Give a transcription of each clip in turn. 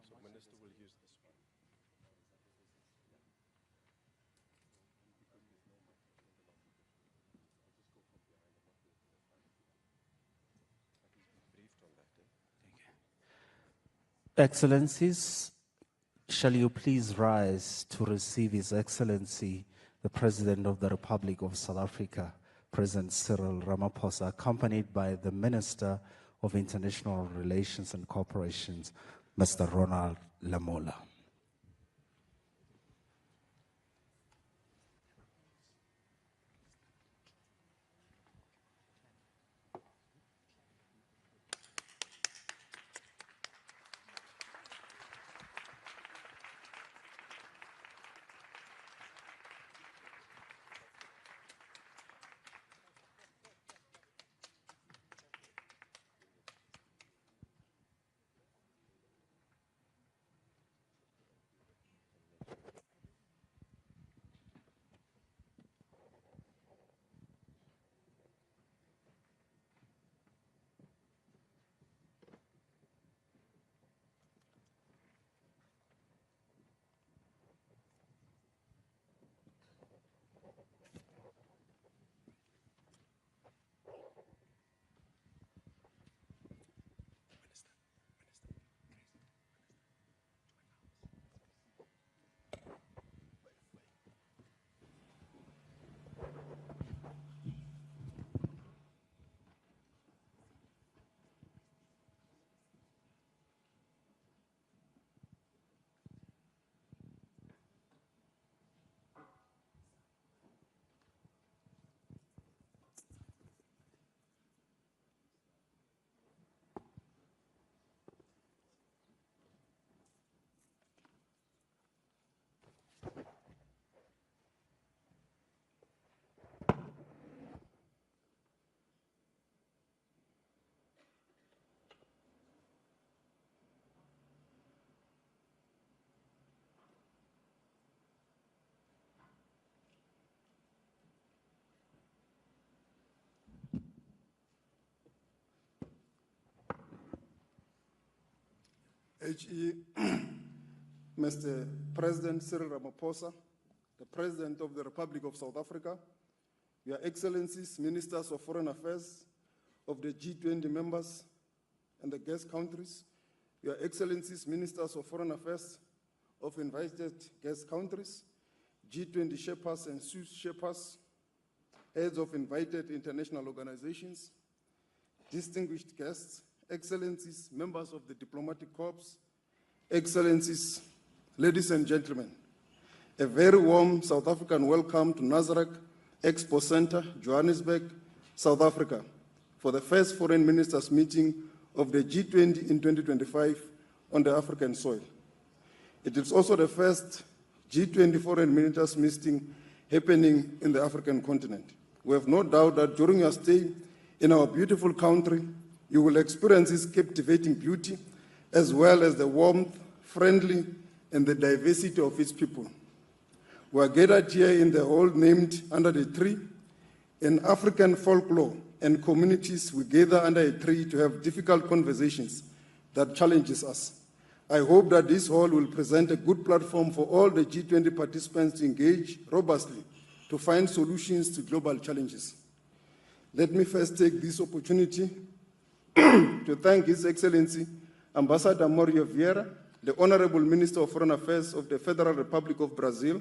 So Minister will use this one. Briefed on that, Excellencies, shall you please rise to receive His Excellency, the President of the Republic of South Africa, President Cyril Ramaphosa, accompanied by the Minister of International Relations and Cooperation, Mr. Ronald Lamola. Mr. President Cyril Ramaphosa, the President of the Republic of South Africa, Your Excellencies, Ministers of Foreign Affairs of the G20 members and the guest countries, Your Excellencies, Ministers of Foreign Affairs of invited guest countries, G20 shepherds and sous shepherds, heads of invited international organizations, distinguished guests, Excellencies, members of the Diplomatic Corps, Excellencies, ladies and gentlemen, a very warm South African welcome to Nasrec Expo Center, Johannesburg, South Africa, for the first Foreign Ministers Meeting of the G20 in 2025 on the African soil. It is also the first G20 Foreign Ministers Meeting happening in the African continent. We have no doubt that during your stay in our beautiful country, you will experience its captivating beauty, as well as the warmth, friendly, and the diversity of its people. We are gathered here in the hall named Under the Tree. In African folklore and communities, we gather under a tree to have difficult conversations that challenges us. I hope that this hall will present a good platform for all the G20 participants to engage robustly to find solutions to global challenges. Let me first take this opportunity to thank His Excellency Ambassador Mario Vieira, the Honorable Minister of Foreign Affairs of the Federal Republic of Brazil,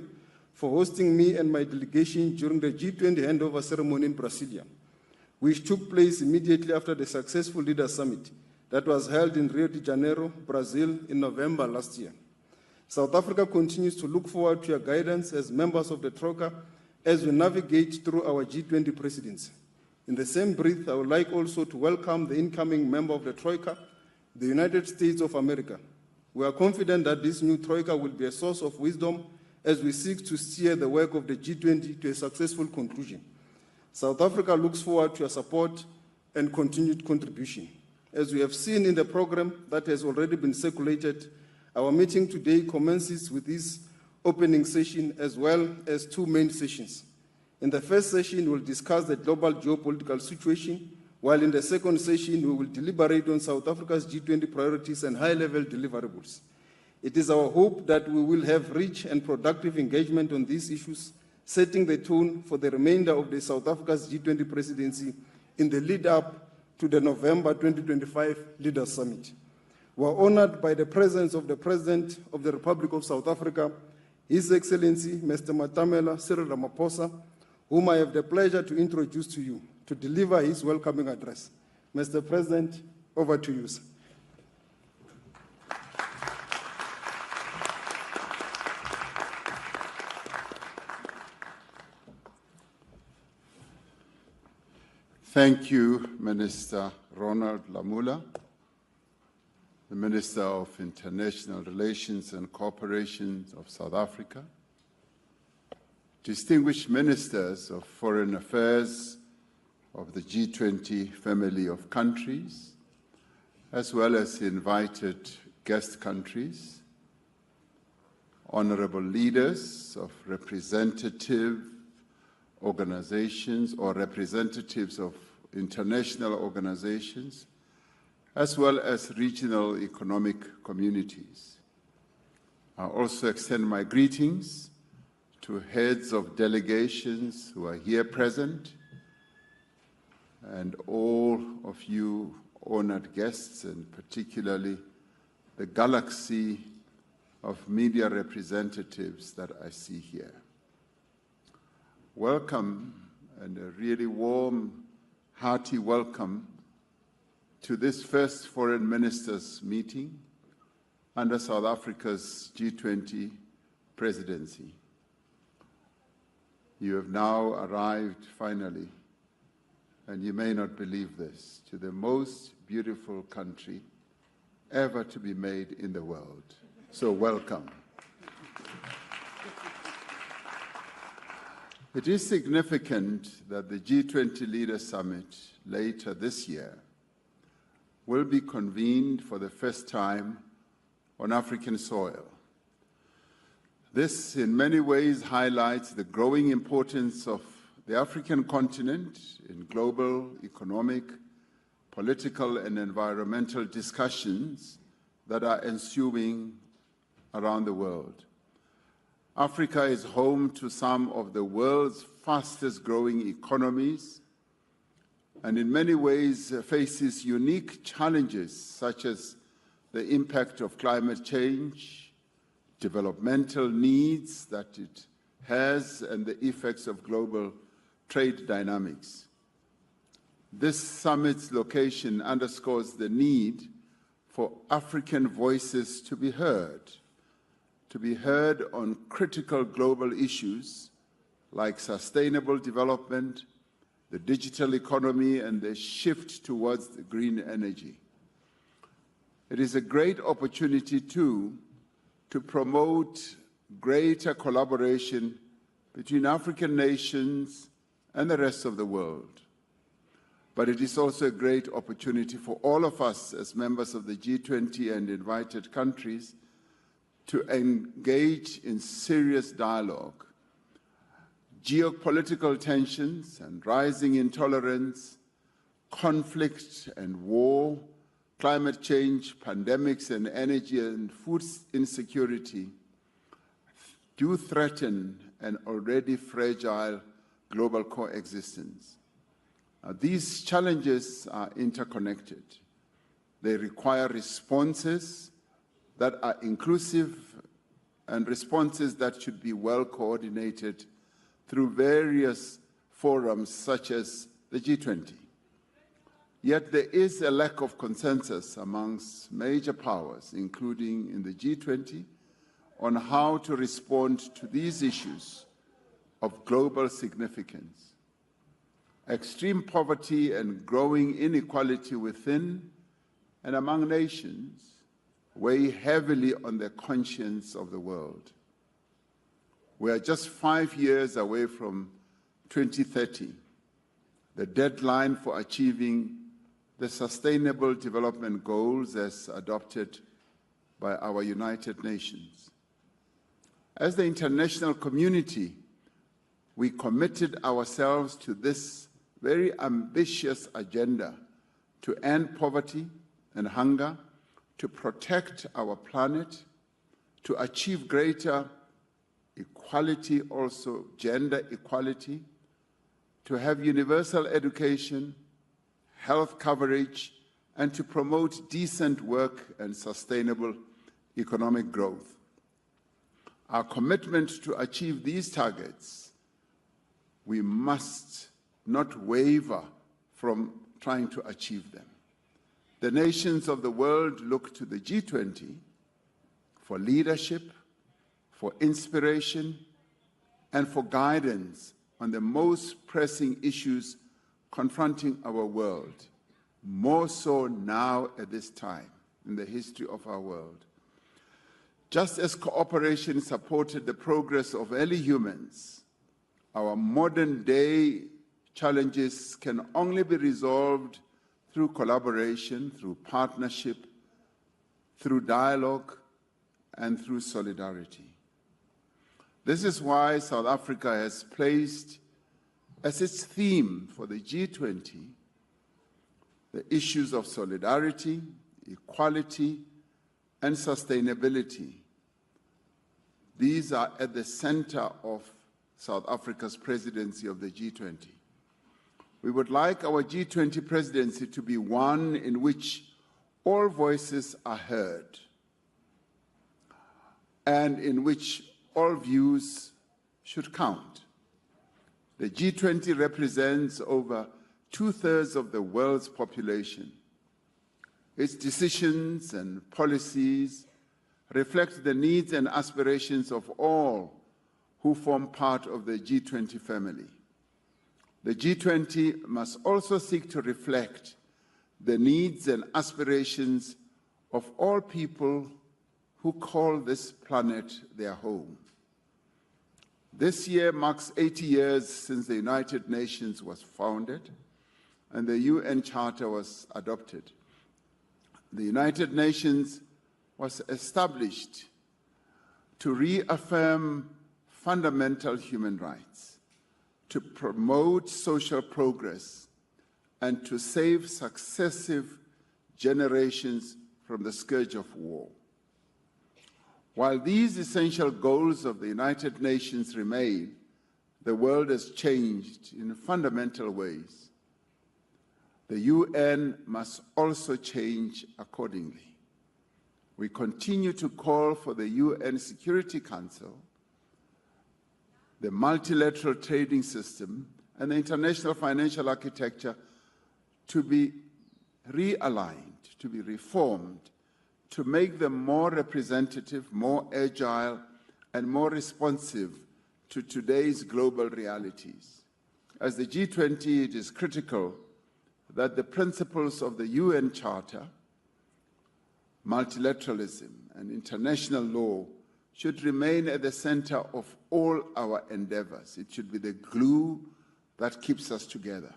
for hosting me and my delegation during the G20 handover ceremony in Brasilia, which took place immediately after the successful Leaders Summit that was held in Rio de Janeiro, Brazil, in November last year. South Africa continues to look forward to your guidance as members of the Troika as we navigate through our G20 presidency. In the same breath, I would like also to welcome the incoming member of the Troika, the United States of America. We are confident that this new Troika will be a source of wisdom as we seek to steer the work of the G20 to a successful conclusion. South Africa looks forward to your support and continued contribution. As we have seen in the program that has already been circulated, our meeting today commences with this opening session as well as two main sessions. In the first session, we'll discuss the global geopolitical situation, while in the second session, we will deliberate on South Africa's G20 priorities and high-level deliverables. It is our hope that we will have rich and productive engagement on these issues, setting the tone for the remainder of the South Africa's G20 presidency in the lead-up to the November 2025 Leaders' Summit. We are honored by the presence of the President of the Republic of South Africa, His Excellency Mr. Matamela Cyril Ramaphosa, whom I have the pleasure to introduce to you to deliver his welcoming address. Mr. President, over to you, sir. Thank you, Minister Ronald Lamola, the Minister of International Relations and Cooperation of South Africa, distinguished ministers of foreign affairs of the G20 family of countries, as well as invited guest countries, honorable leaders of representative organizations or representatives of international organizations, as well as regional economic communities. I also extend my greetings to heads of delegations who are here present, and all of you honored guests, and particularly the galaxy of media representatives that I see here. Welcome, and a really warm, hearty welcome to this first Foreign Ministers Meeting under South Africa's G20 presidency. You have now arrived finally, and you may not believe this, to the most beautiful country ever to be made in the world. So welcome. It is significant that the G20 Leaders Summit later this year will be convened for the first time on African soil. This, in many ways, highlights the growing importance of the African continent in global economic, political, and environmental discussions that are ensuing around the world. Africa is home to some of the world's fastest growing economies, and in many ways faces unique challenges such as the impact of climate change, developmental needs that it has, and the effects of global trade dynamics. This summit's location underscores the need for African voices to be heard on critical global issues like sustainable development, the digital economy, and the shift towards green energy. It is a great opportunity, too, to promote greater collaboration between African nations and the rest of the world. But it is also a great opportunity for all of us as members of the G20 and invited countries to engage in serious dialogue. Geopolitical tensions and rising intolerance, conflict and war, climate change, pandemics, and energy and food insecurity do threaten an already fragile global coexistence. These challenges are interconnected. They require responses that are inclusive and responses that should be well coordinated through various forums such as the G20. Yet there is a lack of consensus amongst major powers, including in the G20, on how to respond to these issues of global significance. Extreme poverty and growing inequality within and among nations weigh heavily on the conscience of the world. We are just 5 years away from 2030, the deadline for achieving the Sustainable Development Goals as adopted by our United Nations. As the international community, we committed ourselves to this very ambitious agenda to end poverty and hunger, to protect our planet, to achieve greater equality, also gender equality, to have universal education, health coverage, and to promote decent work and sustainable economic growth. Our commitment to achieve these targets, we must not waver from trying to achieve them. The nations of the world look to the G20 for leadership, for inspiration, and for guidance on the most pressing issues confronting our world, more so now at this time in the history of our world. Just as cooperation supported the progress of early humans, our modern-day challenges can only be resolved through collaboration, through partnership, through dialogue, and through solidarity. This is why South Africa has placed as its theme for the G20 the issues of solidarity, equality, and sustainability. These are at the center of South Africa's presidency of the G20. We would like our G20 presidency to be one in which all voices are heard and in which all views should count. The G20 represents over 2/3 of the world's population. Its decisions and policies reflect the needs and aspirations of all who form part of the G20 family. The G20 must also seek to reflect the needs and aspirations of all people who call this planet their home. This year marks 80 years since the United Nations was founded and the UN Charter was adopted. The United Nations was established to reaffirm fundamental human rights, to promote social progress, and to save successive generations from the scourge of war. While these essential goals of the United Nations remain, the world has changed in fundamental ways. The UN must also change accordingly. We continue to call for the UN Security Council, the multilateral trading system, and the international financial architecture to be realigned, to be reformed, to make them more representative, more agile, and more responsive to today's global realities. As the G20, it is critical that the principles of the UN Charter, multilateralism, and international law should remain at the center of all our endeavors. It should be the glue that keeps us together.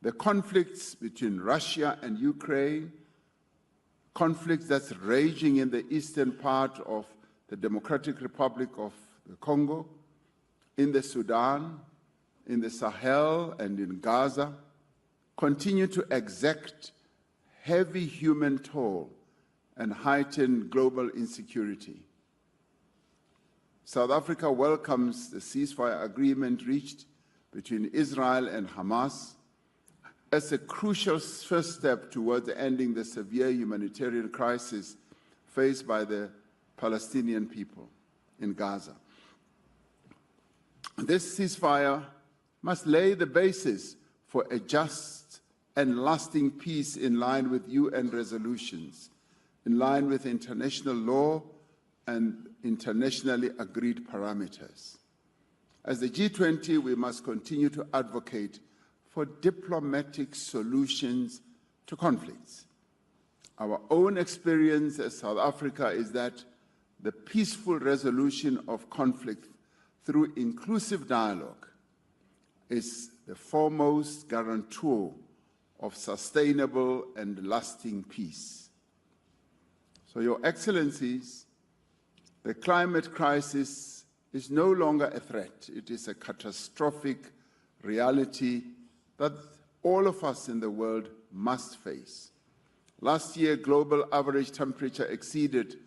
The conflicts between Russia and Ukraine, conflicts that's raging in the eastern part of the Democratic Republic of the Congo, in the Sudan, in the Sahel, and in Gaza, continue to exact heavy human toll and heighten global insecurity. South Africa welcomes the ceasefire agreement reached between Israel and Hamas as a crucial first step towards ending the severe humanitarian crisis faced by the Palestinian people in Gaza. This ceasefire must lay the basis for a just and lasting peace in line with UN resolutions, in line with international law and internationally agreed parameters. As the G20, we must continue to advocate for diplomatic solutions to conflicts. Our own experience as South Africa is that the peaceful resolution of conflict through inclusive dialogue is the foremost guarantor of sustainable and lasting peace. So, Your Excellencies, the climate crisis is no longer a threat. It is a catastrophic reality that all of us in the world must face. Last year, global average temperature exceeded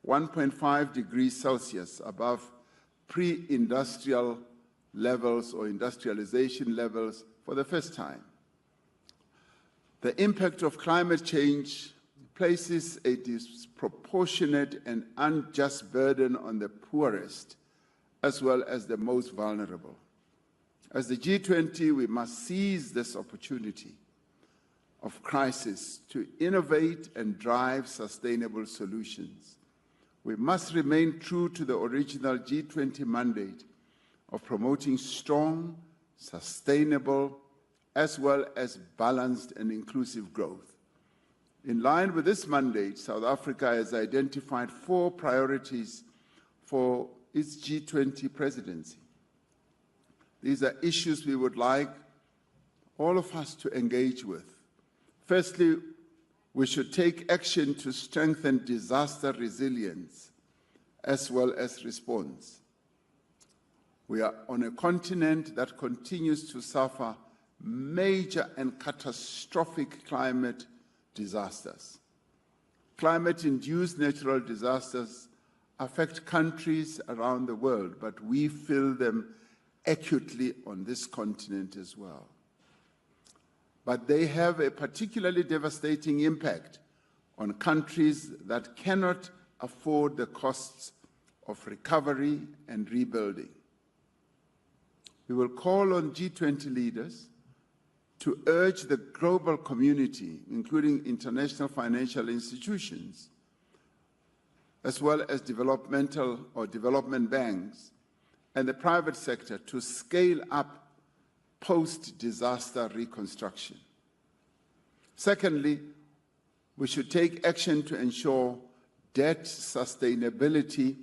1.5 degrees Celsius above pre-industrial levels or industrialization levels for the first time. The impact of climate change places a disproportionate and unjust burden on the poorest as well as the most vulnerable. As the G20, we must seize this opportunity of crisis to innovate and drive sustainable solutions. We must remain true to the original G20 mandate of promoting strong, sustainable, as well as balanced and inclusive growth. In line with this mandate, South Africa has identified 4 priorities for its G20 presidency. These are issues we would like all of us to engage with. Firstly, we should take action to strengthen disaster resilience as well as response. We are on a continent that continues to suffer major and catastrophic climate disasters. Climate-induced natural disasters affect countries around the world, but we feel them acutely on this continent as well. But they have a particularly devastating impact on countries that cannot afford the costs of recovery and rebuilding. We will call on G20 leaders to urge the global community, including international financial institutions, as well as developmental or development banks, and the private sector to scale up post-disaster reconstruction. Secondly, we should take action to ensure debt sustainability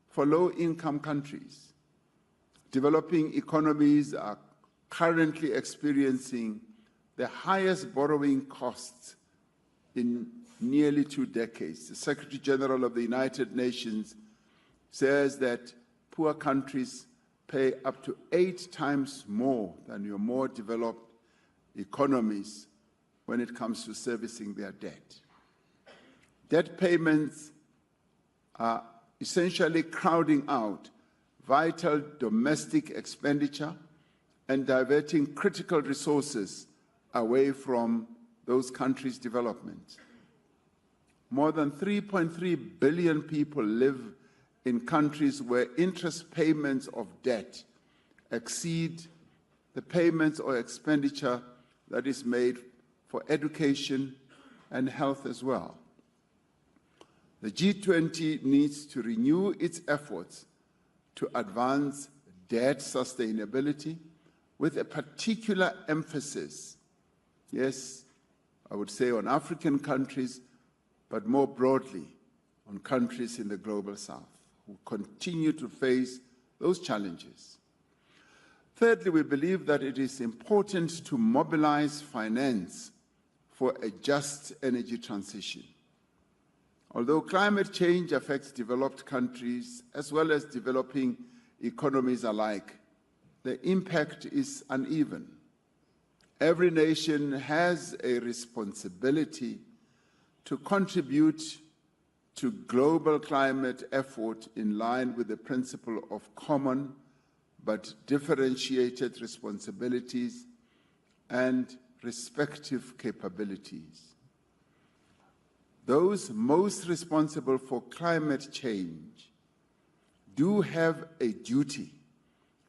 for low-income countries. Developing economies are currently experiencing the highest borrowing costs in nearly 2 decades. The Secretary General of the United Nations says that poor countries pay up to 8 times more than your more developed economies when it comes to servicing their debt. Debt payments are essentially crowding out vital domestic expenditure and diverting critical resources away from those countries' development. More than 3.3 billion people live in countries where interest payments of debt exceed the payments or expenditure that is made for education and health as well. The G20 needs to renew its efforts to advance debt sustainability with a particular emphasis, yes, I would say on African countries, but more broadly on countries in the global south who continue to face those challenges. Thirdly, we believe that it is important to mobilize finance for a just energy transition. Although climate change affects developed countries as well as developing economies alike, the impact is uneven. Every nation has a responsibility to contribute to global climate effort in line with the principle of common but differentiated responsibilities and respective capabilities. Those most responsible for climate change do have a duty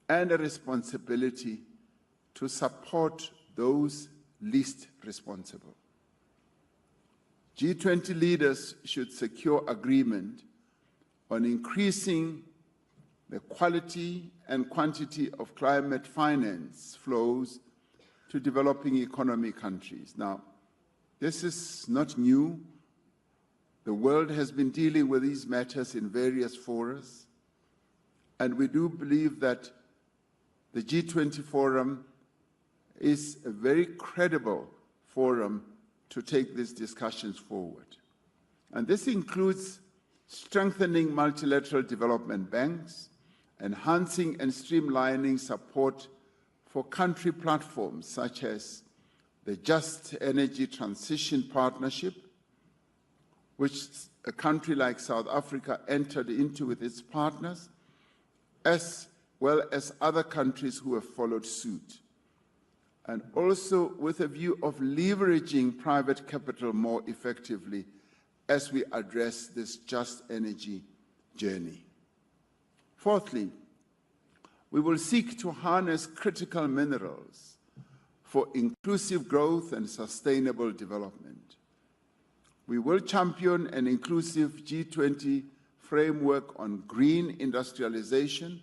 and a responsibility to support those least responsible. G20 leaders should secure agreement on increasing the quality and quantity of climate finance flows to developing economy countries. Now, this is not new. The world has been dealing with these matters in various forums, and we do believe that the G20 forum is a very credible forum to take these discussions forward. And this includes strengthening multilateral development banks, enhancing and streamlining support for country platforms such as the Just Energy Transition Partnership, which a country like South Africa entered into with its partners, as well as other countries who have followed suit, and also with a view of leveraging private capital more effectively as we address this just energy journey. Fourthly, we will seek to harness critical minerals for inclusive growth and sustainable development. We will champion an inclusive G20 framework on green industrialization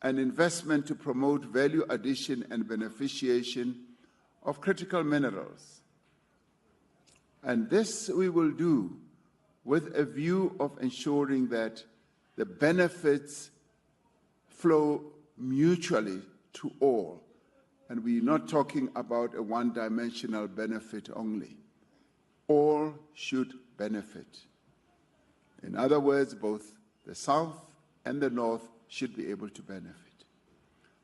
and investment to promote value addition and beneficiation of critical minerals. And this we will do with a view of ensuring that the benefits flow mutually to all. And we're not talking about a one-dimensional benefit only. All should benefit. In other words, both the South and the North should be able to benefit.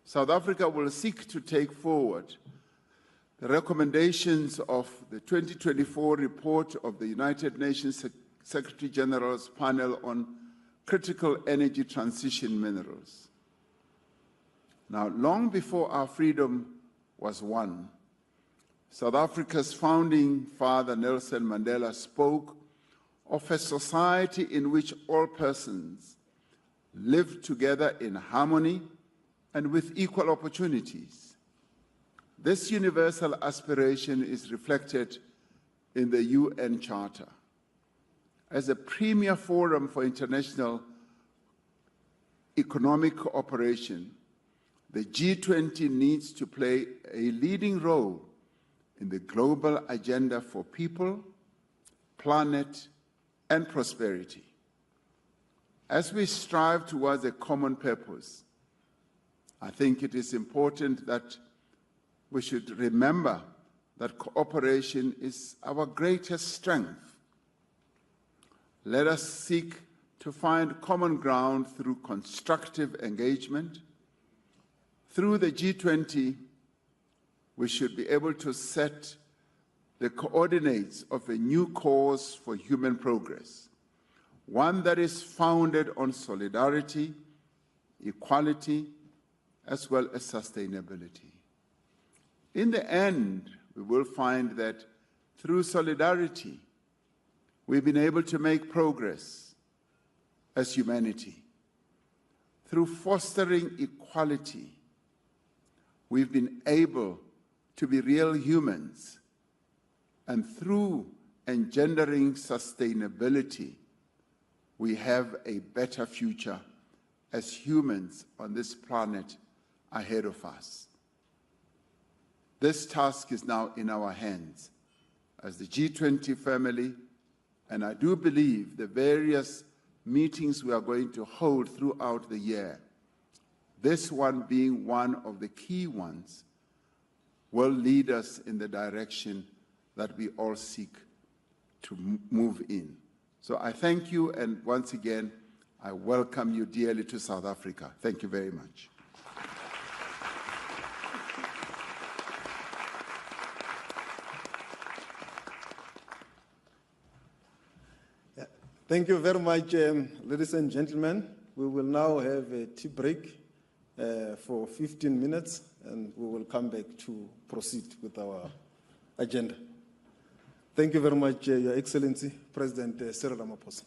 South Africa will seek to take forward the recommendations of the 2024 report of the United Nations Secretary General's panel on critical energy transition minerals. Now, long before our freedom was won, South Africa's founding father, Nelson Mandela, spoke of a society in which all persons live together in harmony and with equal opportunities. This universal aspiration is reflected in the UN Charter. As a premier forum for international economic cooperation, the G20 needs to play a leading role in the global agenda for people, planet, and prosperity. As we strive towards a common purpose, I think it is important that we should remember that cooperation is our greatest strength. Let us seek to find common ground through constructive engagement. Through the G20, we should be able to set the coordinates of a new course for human progress, one that is founded on solidarity, equality, as well as sustainability. In the end, we will find that through solidarity, we've been able to make progress as humanity. Through fostering equality, we've been able to be real humans. And through engendering sustainability, we have a better future as humans on this planet ahead of us. This task is now in our hands as the G20 family, and I do believe the various meetings we are going to hold throughout the year, this one being one of the key ones, will lead us in the direction that we all seek to move in. So I thank you, and once again, I welcome you dearly to South Africa. Thank you very much. Thank you very much, ladies and gentlemen. We will now have a tea break for 15 minutes, and we will come back to proceed with our agenda. Thank you very much, Your Excellency, President Cyril Ramaphosa.